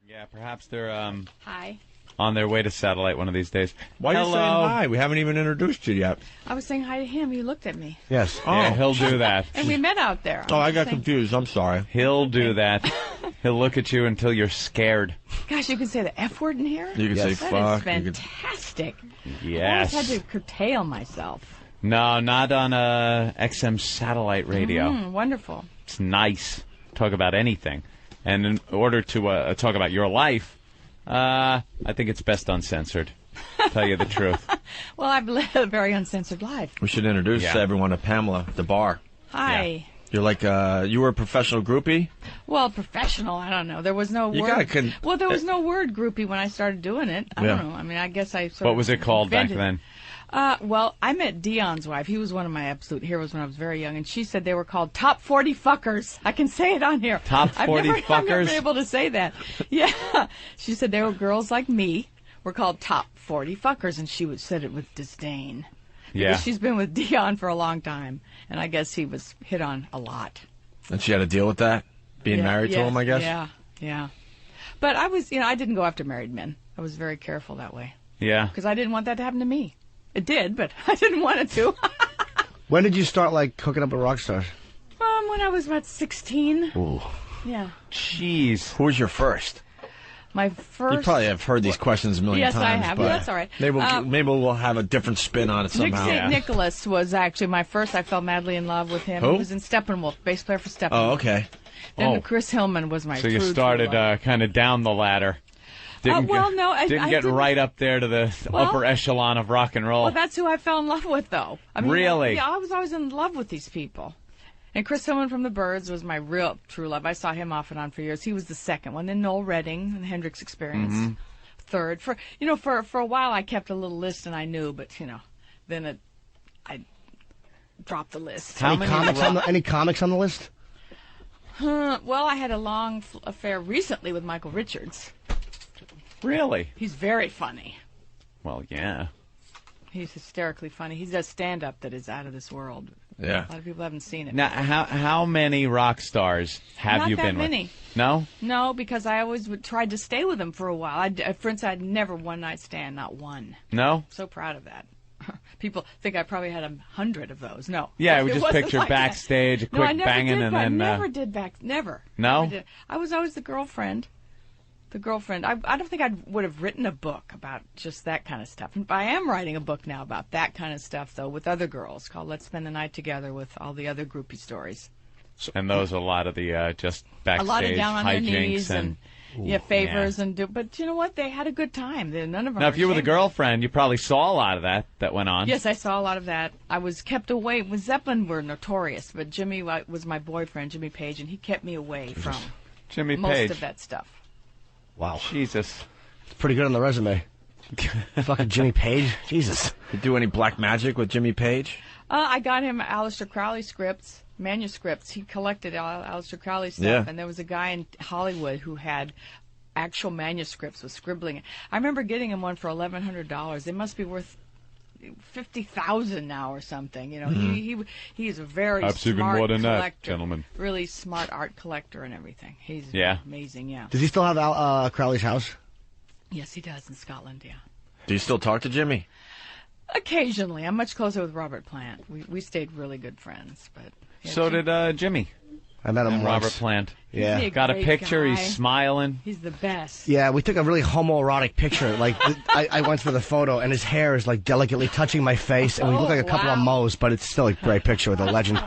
Yeah, perhaps they're Hi. on their way to satellite one of these days. Why are you saying hi? We haven't even introduced you yet. I was saying hi to him. He looked at me. Yes. Yeah, he'll do that. And we met out there. Oh, I got confused. I'm sorry. He'll do that. He'll look at you until you're scared. Gosh, you can say the F word in here? You can say That fuck. is fantastic. Yes. I always had to curtail myself. No, not on a XM satellite radio. Wonderful. It's nice. Talk about anything. And in order to talk about your life, I think it's best uncensored. Tell you the truth. Well, I've lived a very uncensored life. We should introduce everyone to Pamela Des Barres. Hi. Yeah. You're like, you were a professional groupie? Well, professional, I don't know. There was no word. Well, there was no word groupie when I started doing it. I don't know. I mean, I guess I sort of What was it called back invented then? Well, I met Dion's wife. He was one of my absolute heroes when I was very young, and she said they were called top 40 fuckers. I can say it on here. Top 40 fuckers? I've never been able to say that. Yeah. She said they were girls like me were called top 40 fuckers, and she said it with disdain. Yeah. Because she's been with Dion for a long time, and I guess he was hit on a lot. And she had to deal with that? Being married to him, I guess? Yeah. But I was, I didn't go after married men. I was very careful that way. Yeah. Because I didn't want that to happen to me. It did, but I didn't want it to. When did you start, hooking up with rock stars? When I was about 16. Ooh. Yeah. Jeez. Who was your first? My first... You probably have heard these questions a million times. Yes, I have. But Well, that's all right. Maybe we'll have a different spin on it Nick somehow. St. Nicholas was actually my first. I fell madly in love with him. Who? He was in Steppenwolf, bass player for Steppenwolf. Oh, okay. Then Chris Hillman was my So you true started love. kind of down the ladder. Didn't get right up there to the upper echelon of rock and roll. Well, that's who I fell in love with, though. I mean, Really? Yeah, I was always in love with these people. And Chris Hillman from the Byrds was my real true love. I saw him off and on for years. He was the second one. Then Noel Redding and the Hendrix Experience. Third. For a while I kept a little list and I knew, but then I dropped the list. Any comics on the list? Well, I had a long affair recently with Michael Richards. Really? He's very funny. Well, yeah. He's hysterically funny. He does stand-up that is out of this world. Yeah. A lot of people haven't seen it. Now, how many rock stars have you been with? Not that many. With? No? No, because I always tried to stay with them for a while. For instance, I'd never one-night stand, not one. No? So proud of that. People think I probably had 100 of those. No. Yeah, we just picture backstage, a quick banging, and then... never did back. Never. No? Never did. I was always the girlfriend. I don't think I would have written a book about just that kind of stuff. But I am writing a book now about that kind of stuff, though, with other girls, called Let's Spend the Night Together, with all the other groupie stories. And those are a lot of the just backstage a lot of down on their knees and favors but you know what? They had a good time. None of them. Now, if you were the girlfriend, you probably saw a lot of that went on. Yes, I saw a lot of that. I was kept away. When Zeppelin were notorious, but Jimmy was my boyfriend, Jimmy Page, and he kept me away from most of that stuff. Wow. Jesus. It's pretty good on the resume. Fucking Jimmy Page. Jesus. You do any black magic with Jimmy Page? I got him Aleister Crowley manuscripts. He collected Aleister Crowley stuff, Yeah. And there was a guy in Hollywood who had actual manuscripts with scribbling. I remember getting him one for $1,100. They must be worth $50,000 now or something. He is a very Perhaps smart even more than collector, that, gentlemen. Really smart art collector and everything. He's amazing. Yeah. Does he still have Crowley's house? Yes, he does in Scotland. Yeah. Do you still talk to Jimmy? Occasionally. I'm much closer with Robert Plant. We stayed really good friends, but. So did Jimmy. I met him and once. Robert Plant. Yeah. Got a picture. Guy. He's smiling. He's the best. Yeah, we took a really homoerotic picture. I went for the photo, and his hair is delicately touching my face, and we look like a couple of moles, but it's still a great picture with a legend. All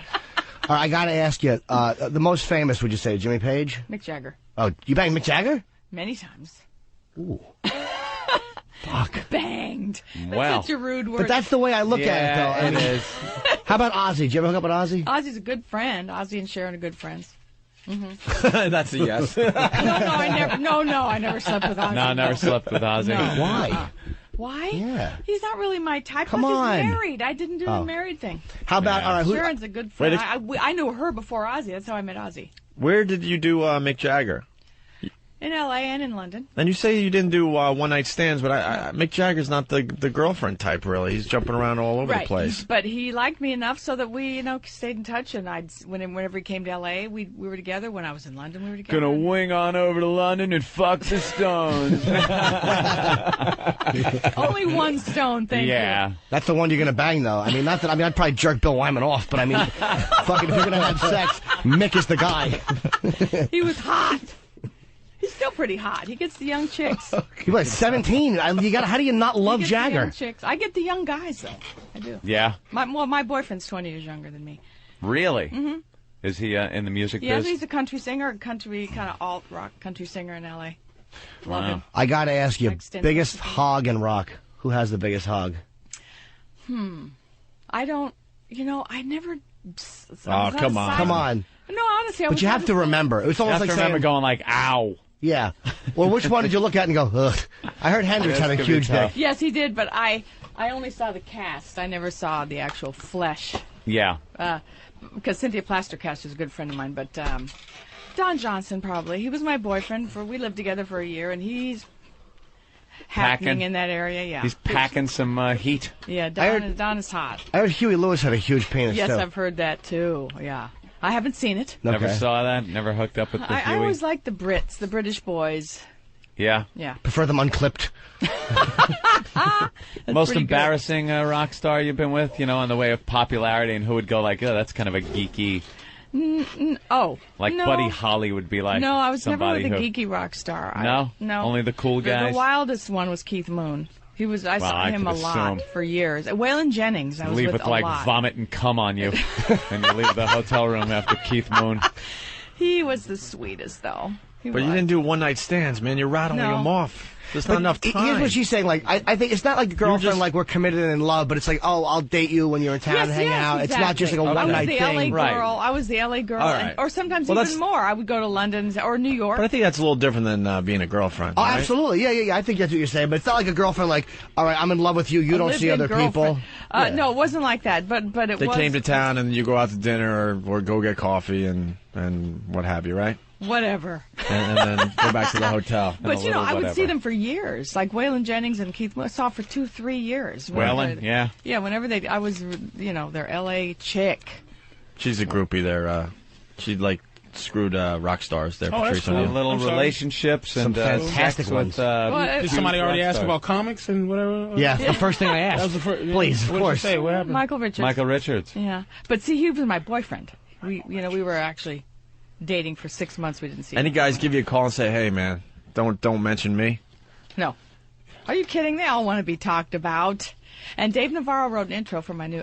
right, I got to ask you, the most famous, would you say, Jimmy Page? Mick Jagger. Oh, you banged Mick Jagger? Many times. Ooh. Fuck. Banged. Wow. That's such a rude word. But that's the way I look at it, though. It is. How about Ozzy? Did you ever hook up with Ozzy? Ozzy's a good friend. Ozzy and Sharon are good friends. That's a yes. I never slept with Ozzy. No, I never slept with Ozzy. No. Why? Why? Yeah. He's not really my type. Come on. He's married. I didn't do the married thing. How about, all right, Sharon's a good friend. I knew her before Ozzy. That's how I met Ozzy. Where did you do Mick Jagger? In L.A. and in London. And you say you didn't do one-night stands, but Mick Jagger's not the girlfriend type, really. He's jumping around all over the place. But he liked me enough so that we, stayed in touch. And whenever he came to L.A., we were together. When I was in London, we were together. Gonna wing on over to London and fuck the Stones. Only one Stone, thank you. Yeah. That's the one you're gonna bang, though. I mean, not that. I mean, I'd probably jerk Bill Wyman off, but I mean, fucking, if you're gonna have sex, Mick is the guy. He was hot. He's still pretty hot. He gets the young chicks. He was 17. How do you not love Jagger? The young chicks. I get the young guys, though. I do. Yeah. My boyfriend's 20 years younger than me. Really? Mm-hmm. Is he in the music biz? biz? He's a country singer, kind of alt-rock country singer in L.A. Love him. I gotta ask you, biggest hog in rock. Who has the biggest hog? I don't, I never... Oh, come on. Come on. No, honestly, But you have to remember. It was almost like remember saying... going like, ow. Yeah. Well, which one did you look at and go, ugh? I heard Hendrix had a huge dick. Yes, he did, but I only saw the cast. I never saw the actual flesh. Yeah. Because Cynthia Plastercast is a good friend of mine, but Don Johnson probably. He was my boyfriend. We lived together for a year, and he's happening in that area, yeah. He's packing some heat. Yeah, Don is hot. I heard Huey Lewis had a huge penis, Yes, too. I've heard that, too, yeah. I haven't seen it. Okay. Never saw that. Never hooked up with the Huey. I always liked the Brits, the British boys. Yeah. Yeah. Prefer them unclipped. Most embarrassing rock star you've been with, on the way of popularity, and who would go like, oh, that's kind of a geeky... Like no. Buddy Holly would be like. No, I was never with a who... geeky rock star. No? No. Only the cool guys? The wildest one was Keith Moon. I saw him a lot for years. Waylon Jennings, I was leave with with a like lot. vomit and cum on you, and you leave the hotel room after Keith Moon. He was the sweetest, though. But you didn't do one-night stands, man. You're rattling them off. There's not enough time. Here's what she's saying. Like, I think it's not like a girlfriend, like we're committed and in love, but it's like, oh, I'll date you when you're in town and hang out. Exactly. It's not just like a one-night thing. I was the LA girl. Right. Or sometimes even more. I would go to London or New York. But I think that's a little different than being a girlfriend. Oh, right? absolutely. Yeah. I think that's what you're saying. But it's not like a girlfriend, like, all right, I'm in love with you. You don't see other people. No, it wasn't like that. But it was. They came to town and you go out to dinner or go get coffee and what have you, right? Whatever. And then go back to the hotel. But, I would see them for years. Like Waylon Jennings and Keith Moon, I saw for 2-3 years. Waylon, yeah. Yeah, whenever I was, their L.A. chick. She's a groupie there. She, screwed rock stars there. Patrice Some O'Neal. little relationships and fantastic sex ones. with, Did somebody already ask about comics and whatever? Yeah, the first thing I asked. That was the first. Please, of What did course. you say? What happened? Michael Richards. Michael. Yeah. But see, he was my boyfriend. We were actually dating for 6 months. We didn't see Any him. guys give you a call and say, hey, man, don't mention me? No. Are you kidding? They all want to be talked about. And Dave Navarro wrote an intro for my new...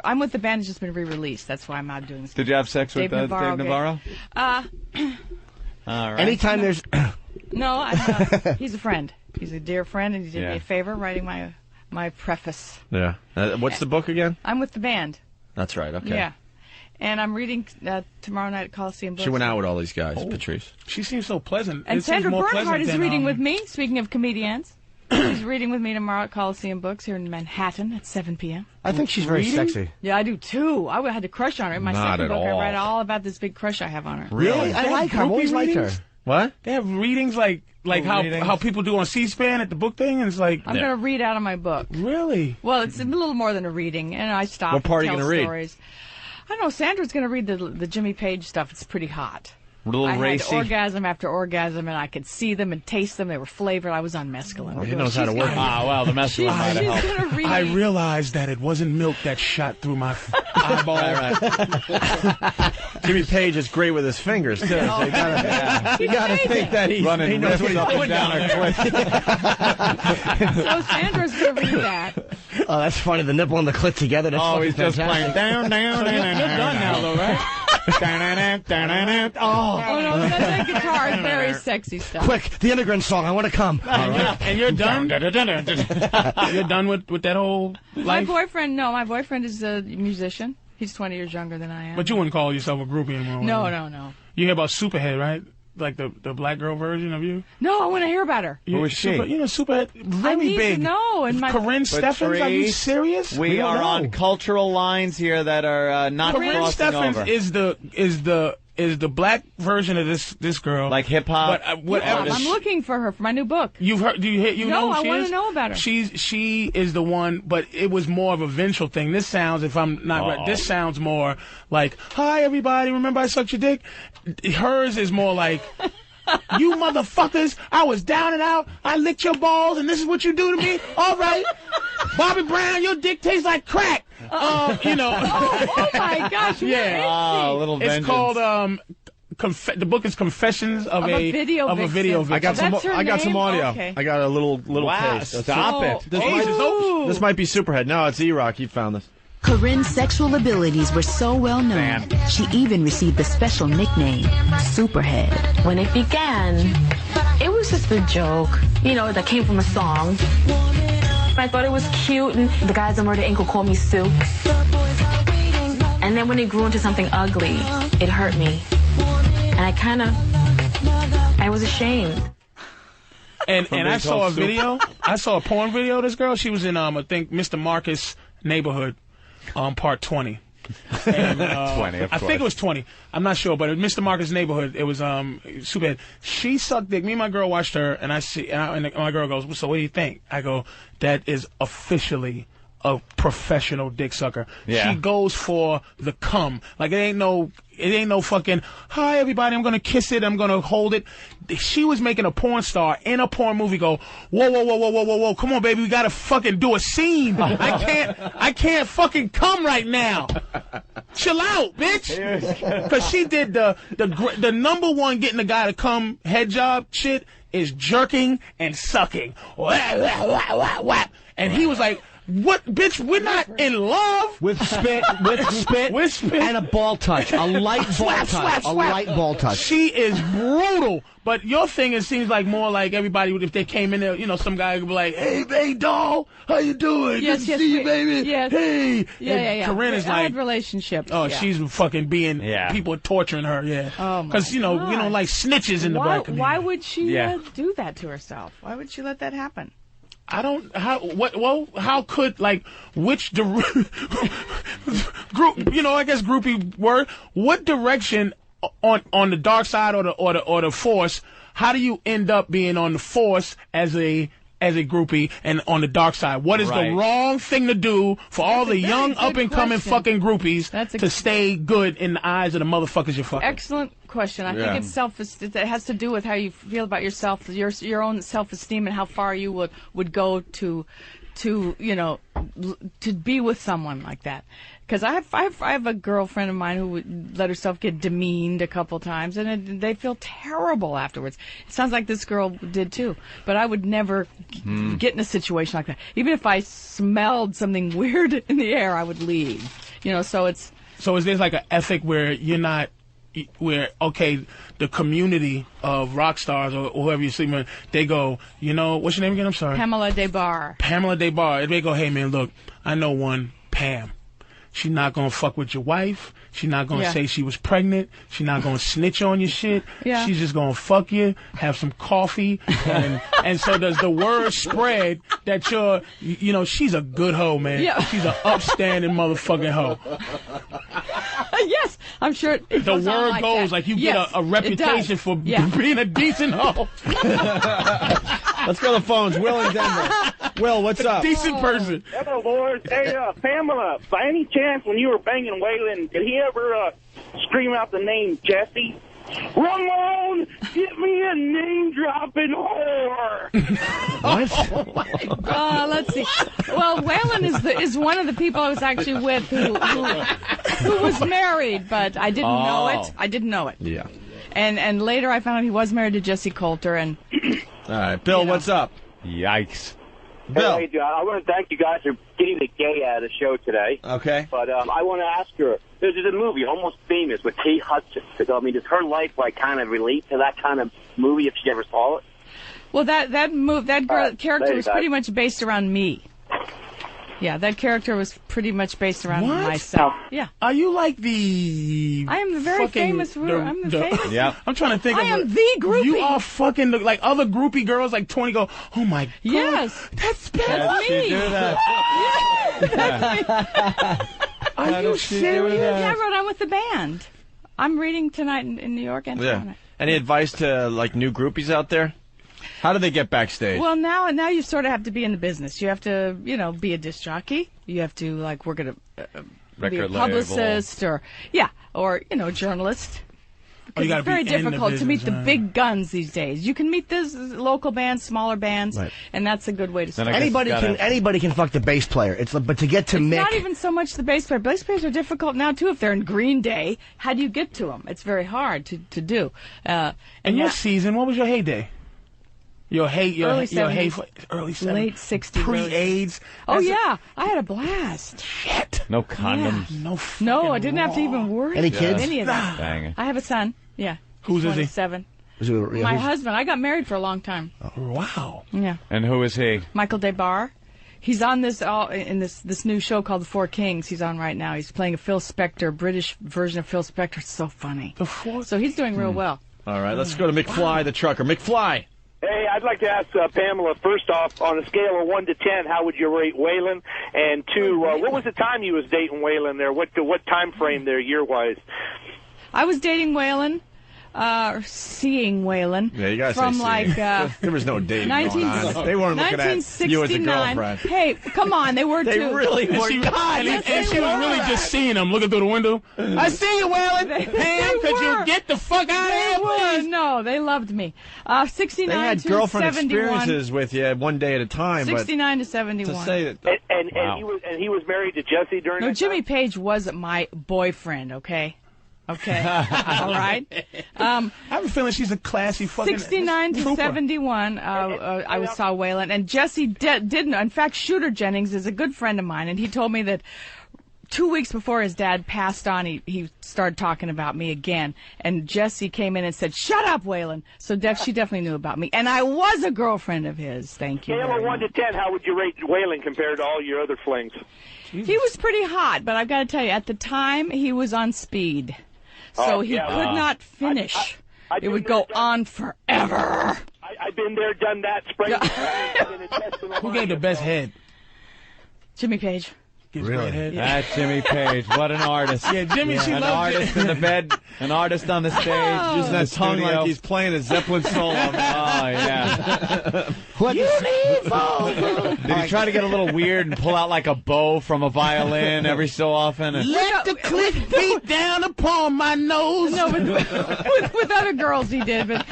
I'm with the band. It's just been re-released. That's why I'm out doing this. Did you have sex with Dave Navarro? All right. Anytime there's... No, he's a friend. He's a dear friend, and he did me a favor writing my preface. Yeah. What's the book again? I'm with the band. That's right, okay. Yeah. And I'm reading tomorrow night at Coliseum Books. She went out with all these guys, Patrice. She seems so pleasant. And It seems Sandra more Bernhardt pleasant is than, reading with me, speaking of comedians. She's reading with me tomorrow at Coliseum Books here in Manhattan at 7 p.m. I think she's very sexy. Yeah, I do, too. I had a crush on her. In my Not second at book, all. I read all about this big crush I have on her. Really? I like her. I've always liked her. readings? What? They have readings like how people do on C-SPAN at the book thing, and it's like... I'm going to read out of my book. Really? Well, it's a little more than a reading, and I stop What part and are you tell gonna read? stories. I don't know. Sandra's going to read the Jimmy Page stuff. It's pretty hot. A little I racy. had orgasm after orgasm, and I could see them and taste them. They were flavored. I was on mescaline. He knows how to work. Well, the mess She's might have helped. going to read. I realized that it wasn't milk that shot through my eyeball. Jimmy Page is great with his fingers, too. So you gotta think that he knows what he's up and doing down down a there. cliff. So Sandra's going to read that. Oh, that's funny. The nipple and the clit together. That's Oh, fucking he's just fantastic. playing down. You're done now, though, right? Oh, no, that guitar is very sexy stuff. Quick, the immigrant song. I want to come. And you're done? You're done with that whole life? My boyfriend is a musician. He's 20 years younger than I am. But you wouldn't call yourself a groupie anymore. No. You hear about Superhead, right? Like the black girl version of you? No, I want to hear about her. Who is she? Superhead, very I need big. to know. And Corinne Steffens, are you serious? We are on cultural lines here that are not Corinne crossing Steffens over. is the is the black version of this girl. Like hip hop. But whatever. I'm looking for her for my new book. You've heard? You know who she is? No, I want to know about her. She is the one, but it was more of a vengeful thing. This sounds, if I'm not right, this sounds more like, "Hi everybody, remember I sucked your dick." Hers is more like, "You motherfuckers, I was down and out. I licked your balls, and this is what you do to me. All right, Bobby Brown, your dick tastes like crack." You know. Oh my gosh! Yeah. A little It's vengeance. called the book is Confessions of a Video of a video vixen. I got some. That's her I got some name? audio. Okay. I got a little Wow, taste. stop it. This might be Superhead. No, it's E-Rock. You found this. Corinne's sexual abilities were so well known, she even received the special nickname, Superhead. When it began, it was just a joke, you know, that came from a song. I thought it was cute, and the guys on Murder Inc. would call me Sue. And then when it grew into something ugly, it hurt me. And I was ashamed. And I saw a video. I saw a porn video of this girl. She was in, I think, Mr. Marcus' Neighborhood, part 20. And, 20, of I think it course. was 20. I'm not sure, but it was Mr. Marcus' Neighborhood. It was Superhead. She sucked dick. Me and my girl watched her, and and my girl goes, "So what do you think?" I go, "That is officially a professional dick sucker." Yeah. She goes for the cum. Like it ain't no fucking, "Hi everybody, I'm gonna kiss it, I'm gonna hold it." She was making a porn star in a porn movie go, whoa, come on baby, we gotta fucking do a scene. I can't fucking come right now. Chill out, bitch. Cause she did the number one getting the guy to come head job shit is jerking and sucking. And he was like, "What, bitch? We're not in love." With spit, and a ball touch, a light ball touch, a light ball touch. She is brutal. But your thing, it seems like more like everybody, if they came in there, you know, some guy would be like, "Hey, doll, how you doing? Yes, Good to see you, baby. Yes. Hey." Yeah. Corinne is I like, had relationships. oh, yeah. she's fucking being, people torturing her, yeah. Oh, my because, you know, we don't like snitches in the black community. Why would she Yeah. do that to herself? Why would she let that happen? I don't, how could, like, which, group, you know, I guess groupie word, what direction on the dark side or the force, how do you end up being on the force as a groupie and on the dark side? What is the wrong thing to do for all the young up-and-coming fucking groupies to stay good in the eyes of the motherfuckers you're fucking? Excellent question. I think it's it has to do with how you feel about yourself, your own self-esteem, and how far you would go to you know, to be with someone like that. Because I have a girlfriend of mine who would let herself get demeaned a couple times, and they feel terrible afterwards. It sounds like this girl did too. But I would never get in a situation like that. Even if I smelled something weird in the air, I would leave. You know, so is there like an ethic where you're not, where, okay, the community of rock stars or whoever you see, man, they go, you know, what's your name again? I'm sorry. Pamela Des Barres. Pamela Des Barres. They go, "Hey, man, look, I know one, Pam. She's not going to fuck with your wife. She's not going to say she was pregnant. She's not going to snitch on your shit. Yeah. She's just going to fuck you, have some coffee." And so does the word spread that you know, she's a good hoe, man. Yeah. She's an upstanding motherfucking hoe. Yes, I'm sure it The goes on word like goes that. like you Yes, get a reputation it does. for Yeah. being a decent hoe. Let's go to the phones. Will in Denver. Will, what's up? Decent person. Hello, boys. Hey, Pamela, by any chance, when you were banging Waylon, did he ever scream out the name Jesse? "Ramon, get me a name-dropping whore." What? Let's see. Well, Waylon is one of the people I was actually with who was married, but I didn't know it. I didn't know it. Yeah. And later I found out he was married to Jesse Coulter. And All right, Bill, what's up? Yikes. Bill. Hey, John, I want to thank you guys for getting the gay out of the show today. Okay. But I want to ask her, there's a movie, Almost Famous, with Kate Hudson. I mean, does her life, like, kind of relate to that kind of movie if she ever saw it? well, that character there was you go. pretty much based around me. Yeah, that character was pretty much based around What? myself. Yeah. Are you like the... I am the very fucking- famous. I'm the famous. Yeah. I'm trying to think I of am the groupie. You are fucking like other groupie girls, like 20 go, "Oh my God. Yes. That's That's She me. do that. Are you serious? Yeah, I wrote on with the band. I'm reading tonight in New York and tomorrow. Any advice to like new groupies out there? How do they get backstage? Well, now you sort of have to be in the business. You have to, be a disc jockey. You have to work at a be a publicist or journalist. You it's very difficult to meet the big guns these days. You can meet these local bands, smaller bands, and that's a good way to start. Anybody can fuck the bass player. But to get to Mick, not even so much the bass player. Bass players are difficult now too. If they're in Green Day, how do you get to them? It's very hard to do. And your season, what was your heyday? Early 70s, late 60s, pre-AIDS. Oh yeah, I had a blast. Shit. No condoms. No, I didn't have to even worry. Any kids? Any of that. Dang. I have a son. Yeah. Who's is he? 7. My husband. I got married for a long time. Oh, wow. Yeah. And who is he? Michael Des Barres. He's on this new show called The Four Kings. He's on right now. He's playing a Phil Spector, British version of Phil Spector. It's so funny. So he's doing real well. All right, let's go to McFly, the trucker. McFly. Hey, I'd like to ask Pamela, first off, on a scale of 1 to 10, how would you rate Waylon? And 2, what was the time you was dating Waylon there? What time frame there, year-wise? I was dating Waylon, seeing Waylon. Yeah, you gotta from say there was no dating going on. They weren't looking at you as a girlfriend. Hey, come on, they were they too. Really were. And she was really just seeing him, looking through the window. I see you, Waylon. Pam, could you get the fuck out of here, please? No, they loved me. 69 they had to girlfriend 71. experiences with you one day at a time. 69 to 71. To say that, and he was married to Jesse during. No, Jimmy Page wasn't my boyfriend. Okay. All right. I have a feeling she's a classy fucking 69 to 71, I saw Waylon. And Jesse didn't. In fact, Shooter Jennings is a good friend of mine, and he told me that 2 weeks before his dad passed on, he started talking about me again. And Jesse came in and said, "Shut up, Waylon." So she definitely knew about me. And I was a girlfriend of his. Thank you. Scale of 1 to 10, how would you rate Waylon compared to all your other flings? He was pretty hot, but I've got to tell you, at the time, he was on speed. So he could not finish. It would go on forever. I've been there, done that. Who gave the best head? Jimmy Page. Really? That's Jimmy Page. What an artist. Yeah, Jimmy, she an artist in the bed, an artist on the stage. Using that tongue like he's playing a Zeppelin solo. Oh, yeah. Uniform. Did he try to get a little weird and pull out like a bow from a violin every so often? Let the cliff beat down upon my nose. No, with other girls he did, but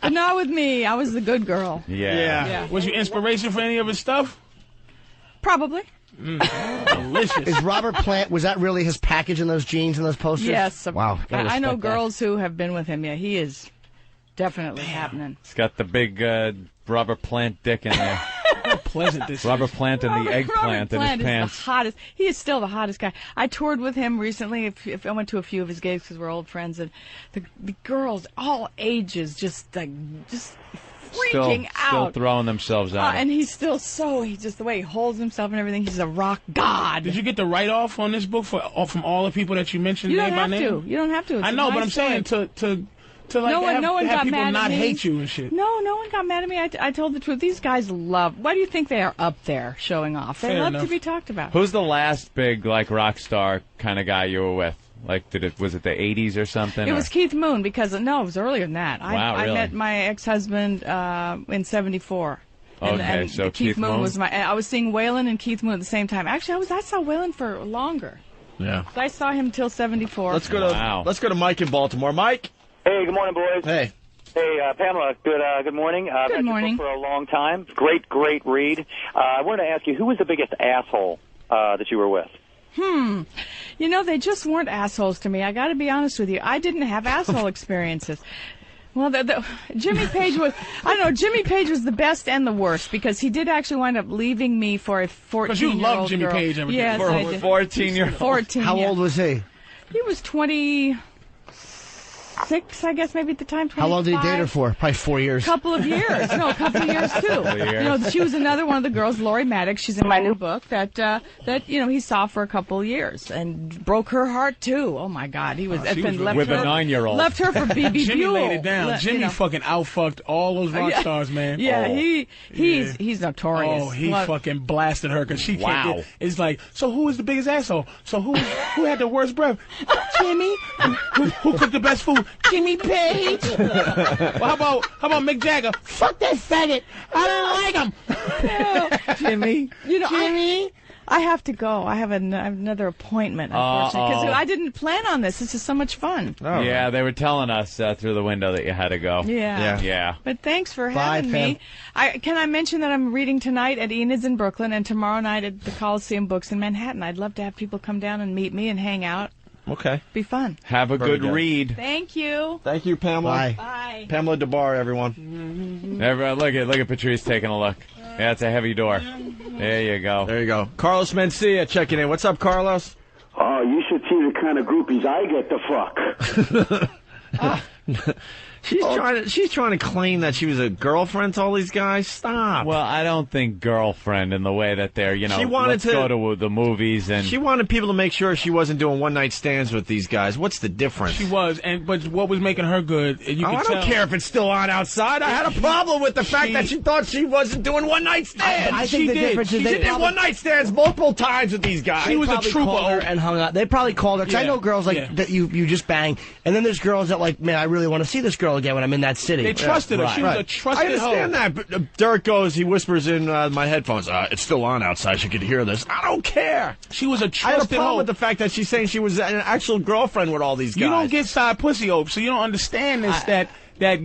not with me. I was the good girl. Yeah. Was you inspiration for any of his stuff? Probably. Delicious. Is Robert Plant, was that really his package in those jeans and those posters? Yes. Wow. I know girls who have been with him. Yeah, he is definitely happening. He's got the big Robert Plant dick in there. How pleasant this Robert Plant and the eggplant in his pants. Is the hottest. He is still the hottest guy. I toured with him recently. If I went to a few of his gigs because we're old friends, and the girls, all ages, just freaking out. Still throwing themselves out. And he's still just the way he holds himself and everything, he's a rock god. Did you get the write-off on this book from all the people that you mentioned name by name? You don't have to. It's I know, nice but I'm saying to like no one have got people mad not at me. hate you and shit. No one got mad at me. I told the truth. These guys love. Why do you think they are up there showing off? They love to be talked about. Who's the last big rock star kind of guy you were with? Was it the 80s or something? It was Keith Moon because it was earlier than that. Wow, really? I met my ex-husband in '74. Okay, so Keith Moon was I was seeing Waylon and Keith Moon at the same time. Actually, I saw Waylon for longer. Yeah. So I saw him till '74. Let's go to Mike in Baltimore. Mike. Hey, good morning, boys. Hey. Hey, Pamela. Good morning. Good morning. For a long time. Great read. I wanted to ask you, who was the biggest asshole that you were with? They just weren't assholes to me. I got to be honest with you. I didn't have asshole experiences. Well, Jimmy Page was, Jimmy Page was the best and the worst because he did actually wind up leaving me for a 14-year-old Because you love Jimmy girl. Page. Yes, for I did. 14-year-old. 14. How old was he? He was 27, 26, I guess, maybe at the time. 25. How long did he date her for? Probably 4 years. Couple of years. No, a couple of years too. You know, she was another one of the girls, Lori Maddox. She's in my new book that he saw for a couple of years and broke her heart too. Oh my God, he was with a 9-year-old. Left her for BB Jimmy Buell. laid it down. Jimmy fucking outfucked all those rock stars, man. Yeah, he's notorious. Oh, he fucking blasted her because she can't get. It's like, so who is the biggest asshole? So who had the worst breath? Jimmy. Who cooked the best food? Jimmy Page. Well, how about Mick Jagger? Fuck that faggot. I don't like him. Jimmy. You know, Jimmy. I have to go. I have another appointment, unfortunately, because I didn't plan on this. This is so much fun. Oh. Yeah, they were telling us through the window that you had to go. Yeah. But thanks for having me. Can I mention that I'm reading tonight at Enid's in Brooklyn and tomorrow night at the Coliseum Books in Manhattan. I'd love to have people come down and meet me and hang out. Okay. Be fun. Have a good read. Thank you. Thank you, Pamela. Bye. Bye. Pamela Des Barres, everyone. Everyone, look at Patrice taking a look. Yeah, it's a heavy door. There you go. There you go. Carlos Mencia checking in. What's up, Carlos? Oh, you should see the kind of groupies I get to fuck. She's trying to claim that she was a girlfriend to all these guys. Stop. Well, I don't think girlfriend in the way that they're, she wanted let's go to the movies and she wanted people to make sure she wasn't doing one-night stands with these guys. What's the difference? She was, but what was making her good? You could I don't care if it's still on outside. I had a problem with the fact that she thought she wasn't doing one-night stands. I think the difference is she did one-night stands multiple times with these guys. She was a trooper and hung out. They probably called her. 'Cause I know girls that you just bang, and then there's girls that like, man, I really want to see this girl again when I'm in that city. They trusted her. She was a trusted hoe. I understand that, but Derek goes, he whispers in my headphones, it's still on outside, she could hear this. I don't care. She was a trusted I had a problem hoe. with the fact that she's saying she was an actual girlfriend with all these guys. You don't get side pussy, Ope, so you don't understand this, that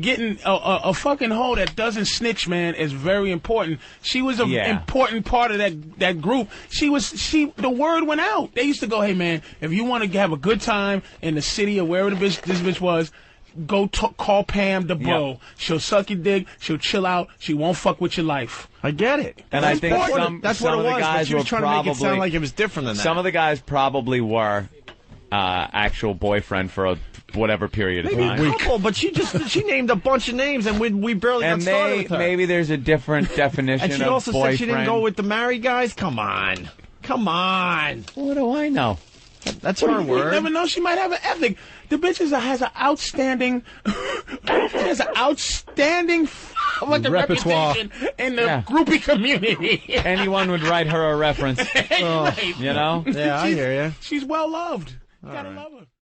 getting a fucking hoe that doesn't snitch, man, is very important. She was an important part of that group. The word went out. They used to go, hey, man, if you want to have a good time in the city or wherever this bitch was, go call Pam the bro. Yep. She'll suck your dick. She'll chill out. She won't fuck with your life. I get it. And I think that's some what of it the was, guys but she was were trying to make it sound like it was different than that. Some of the guys probably were actual boyfriend for whatever period of time. Maybe a couple, but she named a bunch of names, and we barely got started with her. Maybe there's a different definition of boyfriend. And she also said she didn't go with the married guys? Come on. What do I know? That's her word. You never know. She might have an ethic. The bitch has an outstanding, repertoire in the groupie community. Anyone would write her a reference. You know? Yeah, I hear you. She's well loved. You gotta love her.